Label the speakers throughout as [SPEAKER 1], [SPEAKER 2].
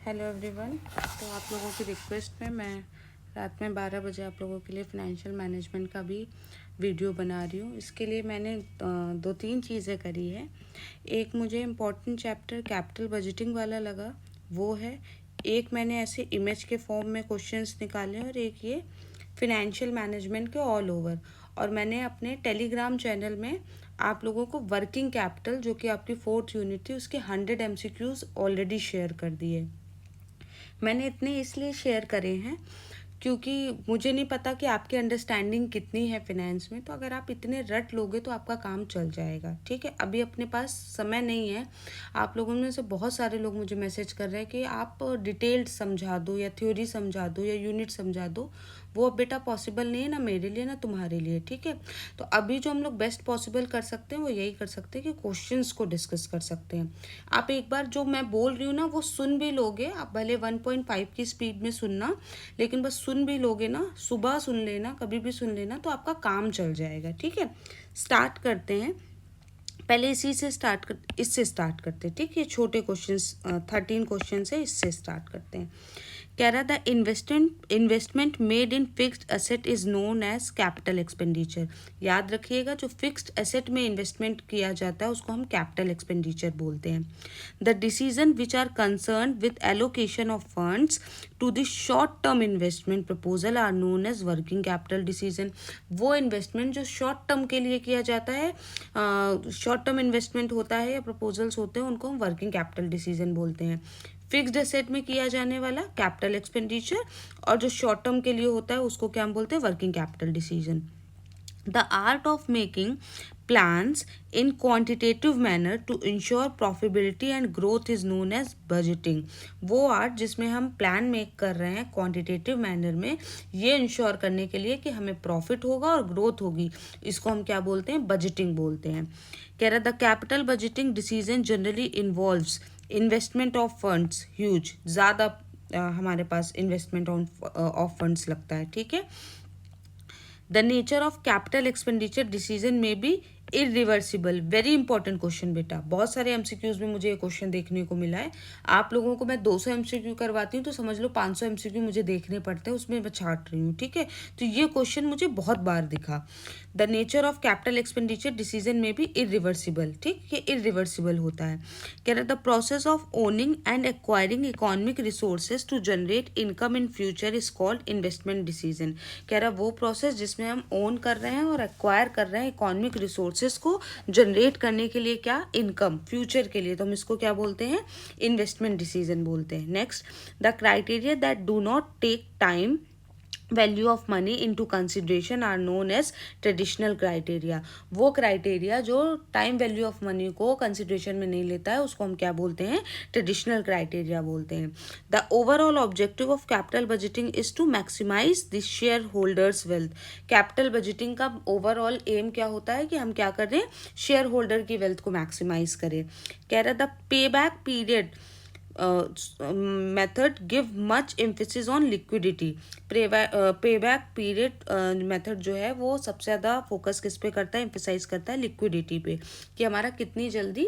[SPEAKER 1] Hello everyone. तो आप लोगों की रिक्वेस्ट पे मैं रात में 12 बजे आप लोगों के लिए फ़ाइनेंशियल मैनेजमेंट का भी वीडियो बना रही हूँ। इसके लिए मैंने दो तीन चीज़ें करी है। एक मुझे इम्पोर्टेंट चैप्टर कैपिटल बजटिंग वाला लगा, वो है। एक मैंने ऐसे इमेज के फॉर्म में क्वेश्चंस निकाले और एक ये फिनेंशियल मैनेजमेंट के ऑल ओवर। और मैंने अपने टेलीग्राम चैनल में आप लोगों को वर्किंग कैपिटल, जो कि आपकी 4th यूनिट थी, उसके 100 MCQs ऑलरेडी शेयर कर दिए। मैंने इतने इसलिए शेयर करे हैं क्योंकि मुझे नहीं पता कि आपकी अंडरस्टैंडिंग कितनी है फिनेंस में। तो अगर आप इतने रट लोगे तो आपका काम चल जाएगा, ठीक है। अभी अपने पास समय नहीं है। आप लोगों में से बहुत सारे लोग मुझे मैसेज कर रहे हैं कि आप डिटेल्ड समझा दो या थ्योरी समझा दो या यूनिट समझा दो। वो अब बेटा पॉसिबल नहीं है, ना मेरे लिए ना तुम्हारे लिए, ठीक है। तो अभी जो हम लोग बेस्ट पॉसिबल कर सकते हैं वो यही कर सकते हैं कि क्वेश्चंस को डिस्कस कर सकते हैं। आप एक बार जो मैं बोल रही हूँ ना वो सुन भी लोगे, आप भले 1.5 की स्पीड में सुनना, लेकिन बस सुन भी लोगे ना, सुबह सुन लेना, कभी भी सुन लेना, तो आपका काम चल जाएगा, ठीक है। स्टार्ट करते हैं। पहले इससे स्टार्ट करते हैं, ठीक है। छोटे क्वेश्चंस 13 क्वेश्चन है, इससे स्टार्ट करते हैं। कह रहा था investment made in fixed asset is known as capital expenditure. याद रखिएगा, जो फिक्स्ड एसेट में इन्वेस्टमेंट किया जाता है उसको हम कैपिटल एक्सपेंडिचर बोलते हैं। The decision which are concern with allocation of funds to the short term investment proposal are known as working capital decision. वो इन्वेस्टमेंट जो शॉर्ट टर्म के लिए किया जाता है, शॉर्ट टर्म इन्वेस्टमेंट होता है या प्रपोजल्स होते हैं, उनको हम वर्किंग कैपिटल डिसीजन बोलते हैं। फिक्स्ड एसेट में किया जाने वाला कैपिटल एक्सपेंडिचर, और जो शॉर्ट टर्म के लिए होता है उसको क्या हम बोलते हैं, working capital decision. The art of making plans in quantitative manner to ensure profitability and growth is known as budgeting. वो आर्ट जिसमें हम प्लान मेक कर रहे हैं क्वांटिटेटिव मैनर में, ये इंश्योर करने के लिए कि हमें प्रॉफिट होगा और ग्रोथ होगी, इसको हम क्या बोलते हैं, बजटिंग बोलते हैं। कह रहा the capital budgeting decision generally involves investment of funds huge. ज़्यादा हमारे पास इन्वेस्टमेंट ऑफ फंड्स लगता है, ठीक है। The nature of capital expenditure decision में be irreversible. Very important question बेटा, बहुत सारे एमसीक्यूज में मुझे ये क्वेश्चन देखने को मिला है। आप लोगों को मैं 200 एमसीक्यू करवाती हूँ तो समझ लो 500 एमसीक्यू मुझे देखने पड़ते हैं, उसमें मैं छाट रही हूँ, ठीक है। तो ये क्वेश्चन मुझे बहुत बार दिखा। The nature of capital expenditure decision में भी इरिवर्सिबल, ठीक, ये इरिवर्सिबल होता है। कह रहा the process of owning and acquiring economic resources to generate income in future is called investment decision. कह रहा वो प्रोसेस जिसमें हम ओन कर रहे हैं और एक्वायर कर रहे हैं इकोनॉमिक रिसोर्सेज को जनरेट करने के लिए, क्या, इनकम फ्यूचर के लिए, तो हम इसको क्या बोलते हैं, इन्वेस्टमेंट डिसीजन बोलते हैं। Next, the criteria that do not take time value of money into consideration are known as traditional criteria. वो क्राइटेरिया जो टाइम वैल्यू ऑफ मनी को कंसिडरेशन में नहीं लेता है उसको हम क्या बोलते हैं, ट्रेडिशनल क्राइटेरिया बोलते हैं। The overall objective of capital budgeting is to maximise the share holders wealth. Capital budgeting का ओवरऑल एम क्या होता है कि हम क्या कर रहे हैं, शेयर होल्डर की वेल्थ को मैक्सिमाइज करें। कह रहा the pay back period method give much emphasis on liquidity. Payback period method जो है वो सबसे ज़्यादा फोकस किस पे करता है, एम्फेसाइज करता है लिक्विडिटी पे, कि हमारा कितनी जल्दी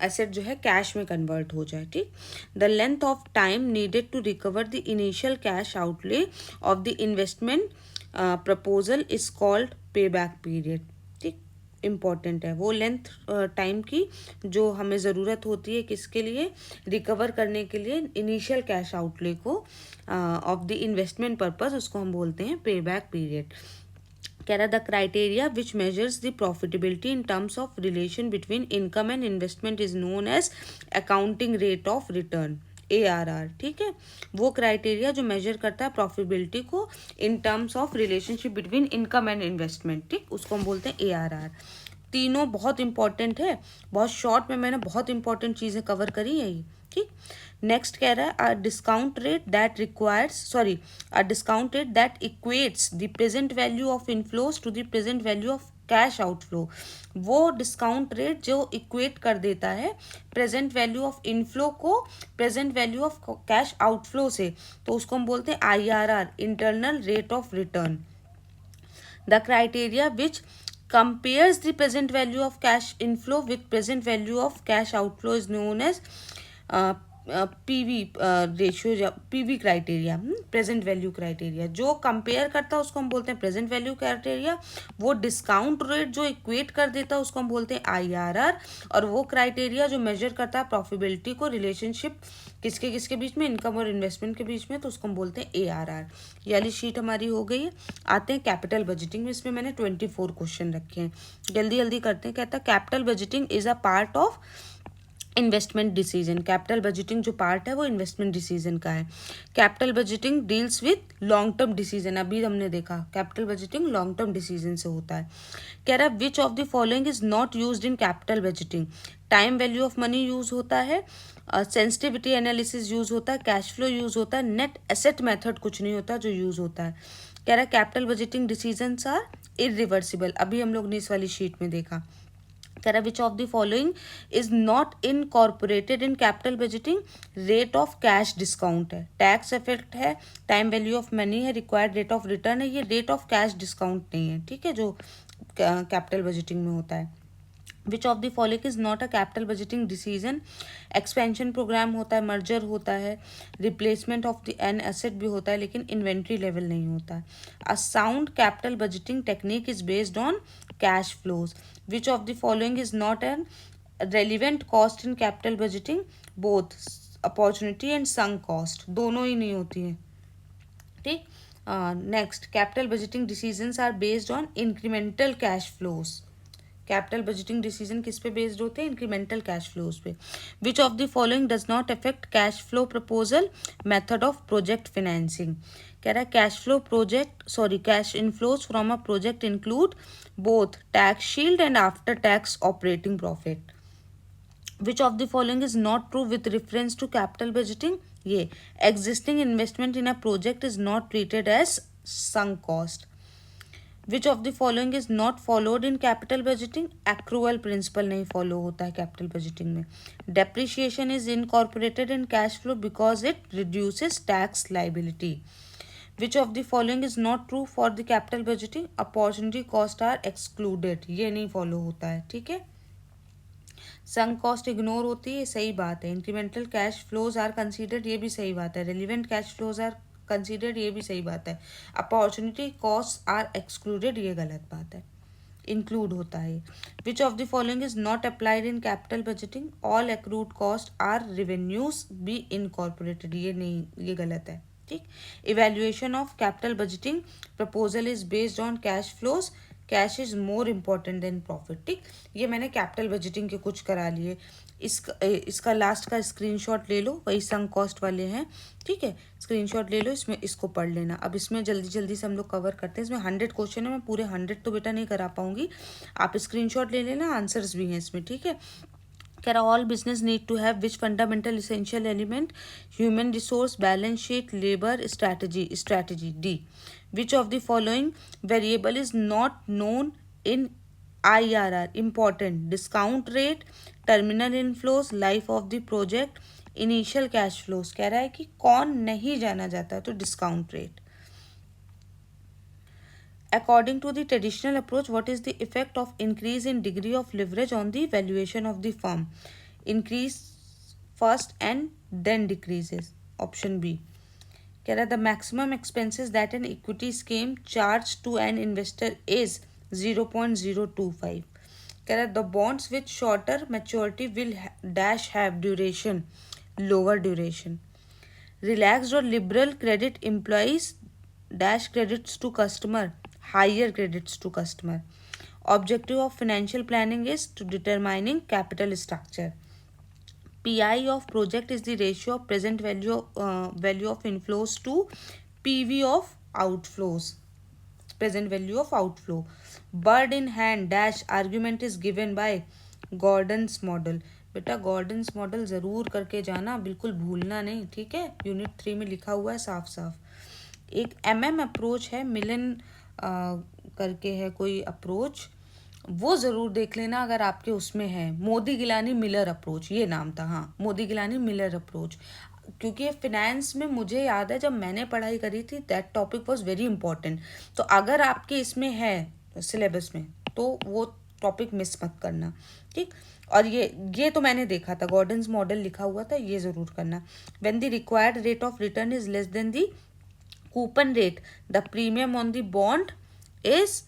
[SPEAKER 1] एसेट जो है कैश में कन्वर्ट हो जाए, ठीक। The length of time needed to recover the initial cash outlay of the investment proposal is called pay back period, ठीक। इम्पॉर्टेंट है वो लेंथ टाइम की जो हमें ज़रूरत होती है, किसके लिए, रिकवर करने के लिए इनिशियल कैश आउटले को ऑफ द इन्वेस्टमेंट पर्पस, उसको हम बोलते हैं पे बैक पीरियड। कह रहा the criteria which measures the profitability in terms of relation between income and investment is known as accounting rate of return, ARR, ठीक है। वो क्राइटेरिया जो मेजर करता है प्रॉफिटेबिलिटी को इन terms of relationship between income and investment, ठीक, उसको हम बोलते हैं ARR। तीनों बहुत इंपॉर्टेंट है, बहुत शॉर्ट में मैंने बहुत इंपॉर्टेंट चीज़ें कवर करी है ये, ठीक। नेक्स्ट कह रहा है a discount rate that equates the present value of inflows to the present value of cash outflow. वो डिस्काउंट रेट जो इक्वेट कर देता है प्रेजेंट वैल्यू ऑफ इनफ्लो को present value of cash outflow से, तो उसको हम बोलते हैं IRR, internal rate of return. The criteria which compares the present value of cash inflow with present value of cash outflow is known as PV ratio या PV criteria, present value criteria, जो compare करता है उसको हम बोलते हैं present value criteria. वो discount rate जो इक्वेट कर देता है उसको हम बोलते हैं आईआरआर। और वो क्राइटेरिया जो मेजर करता है प्रॉफिटेबिलिटी को, रिलेशनशिप किसके किसके बीच में, इनकम और इन्वेस्टमेंट के बीच में, तो उसको हम बोलते हैं एआरआर। ये वाली शीट हमारी हो गई है। आते हैं कैपिटल बजटिंग में। इसमें मैंने 24 क्वेश्चन रखे हैं, जल्दी जल्दी करते हैं। कहता है capital budgeting is a part of investment decision. Capital budgeting जो पार्ट है वो इन्वेस्टमेंट डिसीजन का है। Capital budgeting deals with long term decision. अभी हमने देखा capital budgeting long term decision से होता है। कह रहा है which of the following is not used in capital budgeting. Time value of money use होता है, सेंसिटिविटी एनालिसिस यूज होता है, कैश फ्लो यूज होता है, नेट एसेट मेथड कुछ नहीं होता जो यूज होता है। कह रहा है capital budgeting decisions are irreversible. अभी हम लोग ने इस वाली शीट में देखा। कह रहा विच of the following is not incorporated in capital budgeting. Rate of cash discount है, टैक्स इफेक्ट है, टाइम वैल्यू ऑफ मनी है, रिक्वायर्ड रेट ऑफ रिटर्न है। ये रेट ऑफ कैश डिस्काउंट नहीं है, ठीक है, जो कैपिटल बजटिंग में होता है। Which of the following is not a capital budgeting decision. Expansion program होता है, मर्जर होता है, replacement of the an asset भी होता है, लेकिन इन्वेंट्री लेवल नहीं होता है। A sound capital budgeting technique is based on cash flows. Which of the following is not an relevant cost in capital budgeting. Both opportunity and sunk cost, दोनों ही नहीं होती है, ठीक। Next, capital budgeting decisions are based on incremental cash flows. Capital budgeting decision किस पे based होते हैं, इंक्रीमेंटल कैश फ्लोज पे। Which of the following does not affect cash flow proposal method of project financing. कह रहा है cash inflows from a project include both tax shield and after tax operating profit. Which of the following is not true with reference to capital budgeting. ये existing investment in a project is not treated as sunk cost. Which of the following is not followed in capital budgeting. Accrual principle नहीं follow होता है capital budgeting में। Depreciation is incorporated in cash flow because it reduces tax liability. Which of the following is not true for the capital budgeting. Opportunity cost are excluded, ये नहीं follow होता है, ठीक है। संक कॉस्ट इग्नोर होती है, सही बात है। Incremental cash flows are considered, ये भी सही बात है। Relevant cash flows are considered, ये भी सही बात है। अपॉर्चुनिटी कॉस्ट आर एक्सक्लूडेड, ये गलत बात है, इंक्लूड होता है। Which of the following is not applied in capital budgeting. All accrued cost are revenues be incorporated, ये नहीं, ये गलत है, ठीक। Evaluation of capital budgeting proposal is based on cash flows. Cash is more important than profit, ठीक। ये मैंने capital budgeting के कुछ करा लिए। इसका लास्ट का स्क्रीनशॉट ले लो, वही संक कॉस्ट वाले हैं, ठीक है। स्क्रीनशॉट ले लो, इसमें इसको पढ़ लेना। अब इसमें जल्दी जल्दी से हम लोग कवर करते हैं। इसमें 100 क्वेश्चन है, मैं पूरे 100 तो बेटा नहीं करा पाऊंगी, आप स्क्रीनशॉट ले लेना, आंसर्स भी हैं इसमें, ठीक है। कह रहा all business need to have which fundamental essential element. Human resource, balance sheet, labour, strategy. D, which of the following variable is not known in IRR। Important, discount rate, terminal inflows, life of the project, initial cash flows. कह रहा है कि कौन नहीं जाना जाता है, तो discount rate. According to the traditional approach, what is the effect of increase in degree of leverage on the valuation of the firm? Increase first and then decreases. Option B. कह रहा the maximum expenses that an equity scheme charge to an investor is 0.025. कह रहा the bonds with shorter maturity will dash have duration, lower duration. Relaxed or liberal credit implies dash credits to customer, higher credits to customer. Objective of financial planning is to determining capital structure. PI of project is the ratio of present value of inflows to PV of outflows, present value of outflow. Bird in hand dash argument is given by Gordon's model. बेटा Gordon's model ज़रूर करके जाना, बिल्कुल भूलना नहीं, ठीक है। Unit 3 में लिखा हुआ है साफ साफ। एक अप्रोच है, मिलन करके है कोई अप्रोच, वो ज़रूर देख लेना अगर आपके उसमें है। मोदी गिलानी मिलर अप्रोच, ये नाम था, हाँ, मोदी गिलानी मिलर अप्रोच। क्योंकि फिनेंस में मुझे याद है जब मैंने पढ़ाई करी थी, that topic was very important. तो अगर आपके इसमें है सिलेबस में, तो वो टॉपिक मिस मत करना, ठीक। और ये तो मैंने देखा था, गॉर्डन्स मॉडल लिखा हुआ था, ये ज़रूर करना। When the required rate of return is less than the coupon rate, the premium on the bond is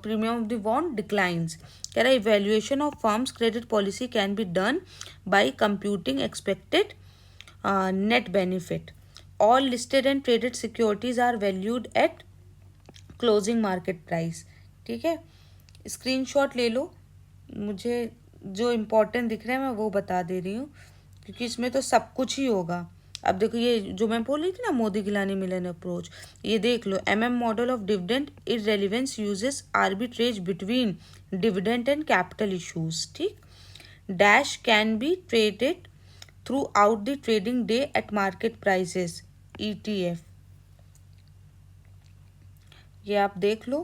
[SPEAKER 1] premium of the bond declines. कह रहा है evaluation of firm's credit policy can be done by computing expected net benefit. All listed and traded securities are valued at closing market price. ठीक है, screenshot ले लो, मुझे जो important दिख रहा है मैं वो बता दे रही हूँ, क्योंकि इसमें तो सब कुछ ही होगा। अब देखो ये जो मैं बोल रही थी ना, मोदी गिलानी मिलन अप्रोच, ये देख लो। Model of dividend irrelevance uses arbitrage between dividend and capital issues. ठीक, dash can be traded throughout the trading day at market prices, ETF। ये आप देख लो,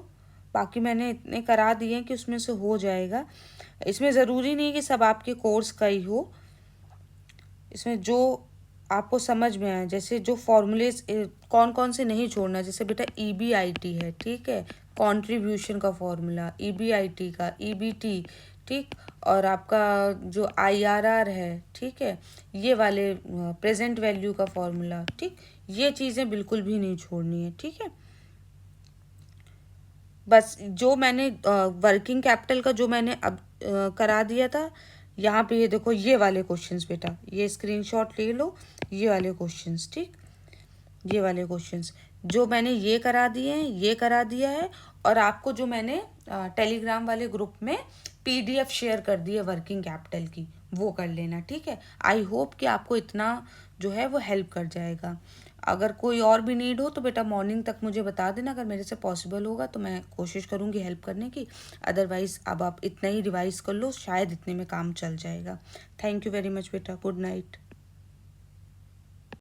[SPEAKER 1] बाकी मैंने इतने करा दिए हैं कि उसमें से हो जाएगा। इसमें ज़रूरी नहीं कि सब आपके कोर्स का ही हो, इसमें जो आपको समझ में आए, जैसे जो फॉर्मूलेस कौन कौन से नहीं छोड़ना, जैसे बेटा EBIT है, ठीक है, कंट्रीब्यूशन का फॉर्मूला, EBIT का, EBT, ठीक, और आपका जो IRR है, ठीक है, ये वाले प्रेजेंट वैल्यू का फॉर्मूला, ठीक, ये चीज़ें बिल्कुल भी नहीं छोड़नी है। ठीक है, बस जो मैंने वर्किंग कैपिटल का जो मैंने अब करा दिया था, यहाँ पे ये देखो ये वाले क्वेश्चंस बेटा, ये स्क्रीनशॉट ले लो, ये वाले क्वेश्चंस, ठीक, ये वाले क्वेश्चंस जो मैंने ये करा दिए हैं, ये करा दिया है, और आपको जो मैंने टेलीग्राम वाले ग्रुप में PDF शेयर कर दी है वर्किंग कैपिटल की, वो कर लेना। ठीक है, आई होप कि आपको इतना जो है वो हेल्प कर जाएगा। अगर कोई और भी नीड हो तो बेटा मॉर्निंग तक मुझे बता देना, अगर मेरे से पॉसिबल होगा तो मैं कोशिश करूँगी हेल्प करने की। अदरवाइज़ अब आप इतना ही रिवाइज कर लो, शायद इतने में काम चल जाएगा। थैंक यू वेरी मच बेटा, गुड नाइट।